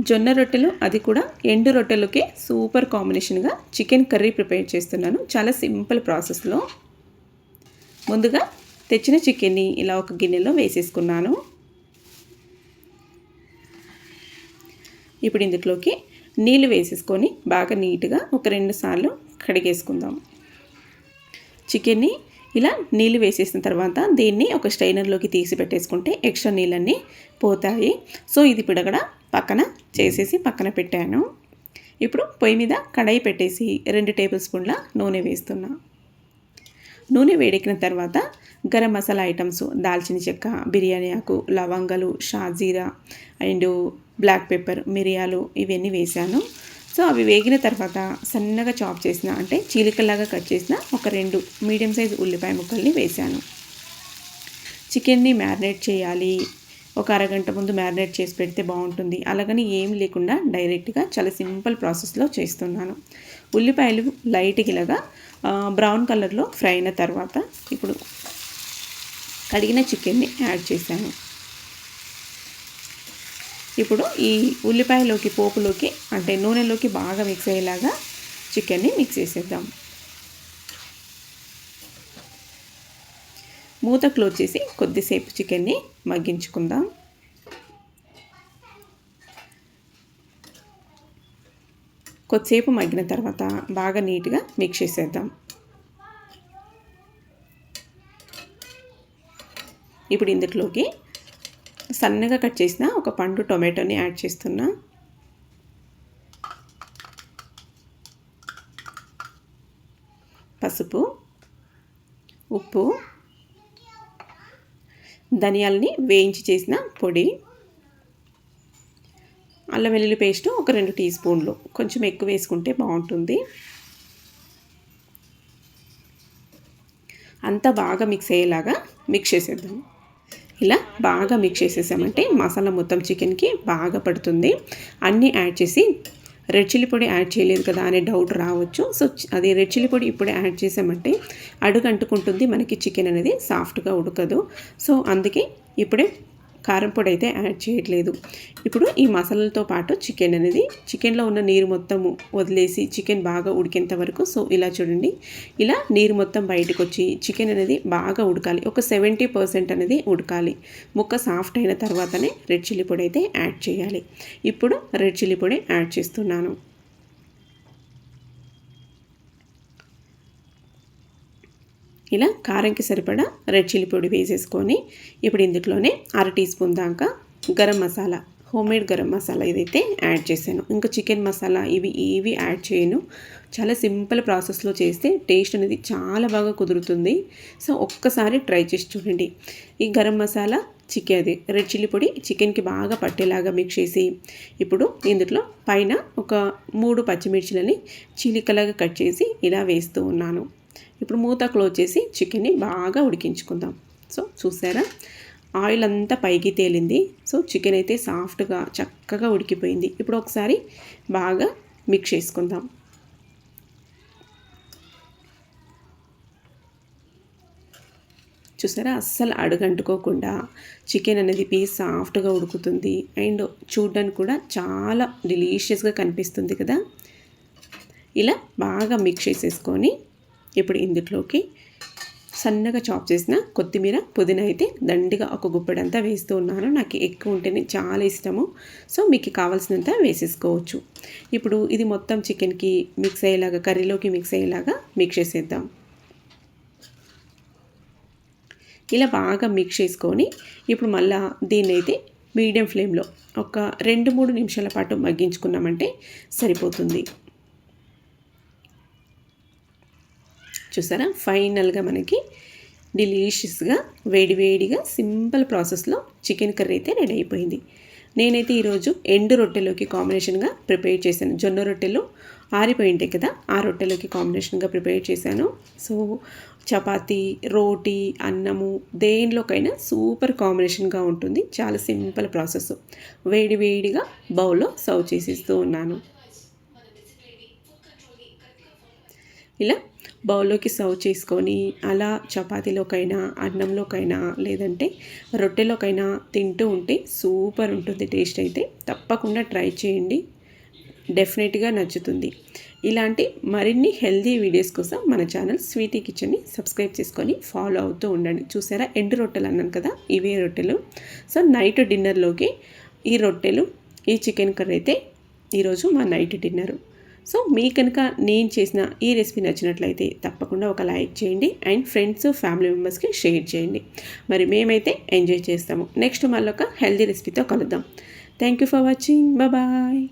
జొన్న రొట్టెలు, అది కూడా ఎండు రొట్టెలకి సూపర్ కాంబినేషన్గా చికెన్ కర్రీ ప్రిపేర్ చేస్తున్నాను. చాలా సింపుల్ ప్రాసెస్లో. ముందుగా తెచ్చిన చికెన్ని ఇలా ఒక గిన్నెలో వేసేసుకున్నాను. ఇప్పుడు ఇందులోకి నీళ్ళు వేసేసుకొని బాగా నీట్గా ఒక 2 సార్లు కడిగేసుకుందాం. చికెన్ని ఇలా నీళ్ళు వేసేసిన తర్వాత దీన్ని ఒక స్ట్రైనర్లోకి తీసి పెట్టేసుకుంటే ఎక్స్ట్రా నీళ్ళన్నీ పోతాయి. సో ఇది పిడగడ పక్కన చేసేసి పక్కన పెట్టాను. ఇప్పుడు పొయ్యి మీద కడాయి పెట్టేసి 2 టేబుల్ స్పూన్ల నూనె వేస్తున్నా. నూనె వేడెక్కిన తర్వాత గరం మసాలా ఐటమ్స్ దాల్చిన చెక్క, బిర్యానీ ఆకు, లవంగాలు, షాజీరా అండ్ బ్లాక్ పెప్పర్, మిరియాలు ఇవన్నీ వేసాను. సో అవి వేగిన తర్వాత సన్నగా చాప్ చేసిన, అంటే చీలికల్లాగా కట్ చేసిన ఒక 2 మీడియం సైజ్ ఉల్లిపాయ ముక్కల్ని వేసాను. చికెన్ని మ్యారినేట్ చేయాలి, ఒక అరగంట ముందు మ్యారినేట్ చేసి పెడితే బాగుంటుంది. అలాగని ఏం లేకుండా డైరెక్ట్గా చాలా సింపుల్ ప్రాసెస్లో చేస్తున్నాను. ఉల్లిపాయలు లైట్గా ఇలాగా బ్రౌన్ కలర్లో ఫ్రై అయిన తర్వాత ఇప్పుడు కడిగిన చికెన్ని యాడ్ చేశాను. ఇప్పుడు ఈ ఉల్లిపాయలోకి, పోపులోకి అంటే నూనెలోకి బాగా మిక్స్ అయ్యేలాగా చికెన్ని మిక్స్ చేసేద్దాం. మూత క్లోజ్ చేసి కొద్దిసేపు చికెన్ని మగ్గించుకుందాం. కొద్దిసేపు మగ్గిన తర్వాత బాగా నీట్గా మిక్స్ చేసేద్దాం. ఇప్పుడు ఇందులోకి సన్నగా కట్ చేసిన ఒక పండు టొమాటోని యాడ్ చేస్తున్నా. పసుపు, ఉప్పు, ధనియాలని వేయించి చేసిన పొడి, అల్లం వెల్లుల్లి పేస్ట్ ఒక 2 టీ స్పూన్లు, కొంచెం ఎక్కువ వేసుకుంటే బాగుంటుంది. అంతా బాగా మిక్స్ అయ్యేలాగా మిక్స్ చేసేద్దాం. ఇలా బాగా మిక్స్ చేసేసామంటే మసాలా మొత్తం చికెన్కి బాగా పడుతుంది. అన్నీ యాడ్ చేసి రెడ్ చిల్లీ పొడి యాడ్ చేయలేదు కదా అనే డౌట్ రావచ్చు. సో అది రెడ్ చిల్లీ పొడి ఇప్పుడే యాడ్ చేసామంటే అడుగు అంటుకుంటుంది, మనకి చికెన్ అనేది సాఫ్ట్గా ఉడకదు. సో అందుకే ఇప్పుడే కారం పొడి అయితే యాడ్ చేయట్లేదు. ఇప్పుడు ఈ మసాలాలతో పాటు చికెన్ అనేది, చికెన్లో ఉన్న నీరు మొత్తం వదిలేసి చికెన్ బాగా ఉడికేంత వరకు, సో ఇలా చూడండి, ఇలా నీరు మొత్తం బయటకు వచ్చి చికెన్ అనేది బాగా ఉడకాలి. ఒక 70% అనేది ఉడకాలి. ముక్క సాఫ్ట్ అయిన తర్వాతనే రెడ్ చిల్లీ పొడి అయితే యాడ్ చేయాలి. ఇప్పుడు రెడ్ చిల్లీ పొడి యాడ్ చేస్తున్నాను. ఇలా కారంకి సరిపడా రెడ్ చిల్లీ పొడి వేసేసుకొని ఇప్పుడు ఇందులోనే 1/2 టీ స్పూన్ దాకా గరం మసాలా, హోమ్మేడ్ గరం మసాలా ఇదైతే యాడ్ చేశాను. ఇంకా చికెన్ మసాలా ఇవి యాడ్ చేయను. చాలా సింపుల్ ప్రాసెస్లో చేస్తే టేస్ట్ అనేది చాలా బాగా కుదురుతుంది. సో ఒక్కసారి ట్రై చేసి చూడండి. ఈ గరం మసాలా రెడ్ చిల్లీ పొడి చికెన్కి బాగా పట్టేలాగా మిక్స్ చేసి ఇప్పుడు ఇందులో పైన ఒక 3 పచ్చిమిర్చిలని చీలికలాగా కట్ చేసి ఇలా వేస్తూ ఉన్నాను. ఇప్పుడు మూత క్లోజ్ చేసి చికెన్ని బాగా ఉడికించుకుందాం. సో చూసారా, ఆయిల్ అంతా పైకి తేలింది. సో చికెన్ అయితే సాఫ్ట్గా చక్కగా ఉడికిపోయింది. ఇప్పుడు ఒకసారి బాగా మిక్స్ చేసుకుందాం. చూసారా, అస్సలు అడుగంటుకోకుండా చికెన్ అనేది పీస్ సాఫ్ట్గా ఉడుకుతుంది. అండ్ చూడడానికి కూడా చాలా డెలీషియస్గా కనిపిస్తుంది కదా. ఇలా బాగా మిక్స్ చేసేసుకొని ఇప్పుడు ఇందులోకి సన్నగా చాప్ చేసిన కొత్తిమీర, పుదీనా అయితే దండిగా ఒక గుప్పెడంతా వేస్తూ ఉన్నాను. నాకు ఎక్కువ ఉంటేనే చాలా ఇష్టము. సో మీకు కావాల్సినంత వేసేసుకోవచ్చు. ఇప్పుడు ఇది మొత్తం చికెన్కి మిక్స్ అయ్యేలాగా, కర్రీలోకి మిక్స్ అయ్యేలాగా మిక్స్ చేసేద్దాం. ఇలా బాగా మిక్స్ చేసుకొని ఇప్పుడు మళ్ళీ దీన్ని అయితే మీడియం ఫ్లేమ్లో ఒక 2-3 నిమిషాల పాటు మగ్గించుకున్నామంటే సరిపోతుంది. చూసారా, ఫైనల్గా మనకి డెలీషియస్గా వేడివేడిగా సింపుల్ ప్రాసెస్లో చికెన్ కర్రీ అయితే రెడీ అయిపోయింది. నేనైతే ఈరోజు ఎండు రొట్టెలోకి కాంబినేషన్గా ప్రిపేర్ చేశాను. జొన్న రొట్టెలు ఆరిపోయి ఉంటాయి కదా, ఆ రొట్టెలోకి కాంబినేషన్గా ప్రిపేర్ చేశాను. సో చపాతీ, రోటీ, అన్నము దేనిలోకైనా సూపర్ కాంబినేషన్గా ఉంటుంది. చాలా సింపుల్ ప్రాసెస్. వేడివేడిగా బౌల్లో సర్వ్ చేసేస్తూ ఉన్నాను. ఇలా బౌల్లోకి సర్వ్ చేసుకొని అలా చపాతీలోకైనా, అన్నంలోకైనా, లేదంటే రొట్టెలోకైనా తింటూ ఉంటే సూపర్ ఉంటుంది టేస్ట్ అయితే. తప్పకుండా ట్రై చేయండి, డెఫినెట్గా నచ్చుతుంది. ఇలాంటి మరిన్ని హెల్తీ వీడియోస్ కోసం మన ఛానల్ స్వీటీ కిచెన్ని సబ్స్క్రైబ్ చేసుకొని ఫాలో అవుతూ ఉండండి. చూసారా, ఎండు రొట్టెలు అన్నాను కదా, ఇవే రొట్టెలు. సో నైట్ డిన్నర్లోకి ఈ రొట్టెలు, ఈ చికెన్ కర్రీ అయితే ఈరోజు మా నైట్ డిన్నరు. సో మీ కనుక నేను చేసిన ఈ రెసిపీ నచ్చినట్లయితే తప్పకుండా ఒక లైక్ చేయండి అండ్ ఫ్రెండ్స్, ఫ్యామిలీ మెంబర్స్కి షేర్ చేయండి. మరి మేమైతే ఎంజాయ్ చేస్తాము. నెక్స్ట్ మళ్ళీ ఒక హెల్తీ రెసిపీతో కలుద్దాం. Thank you for watching. Bye.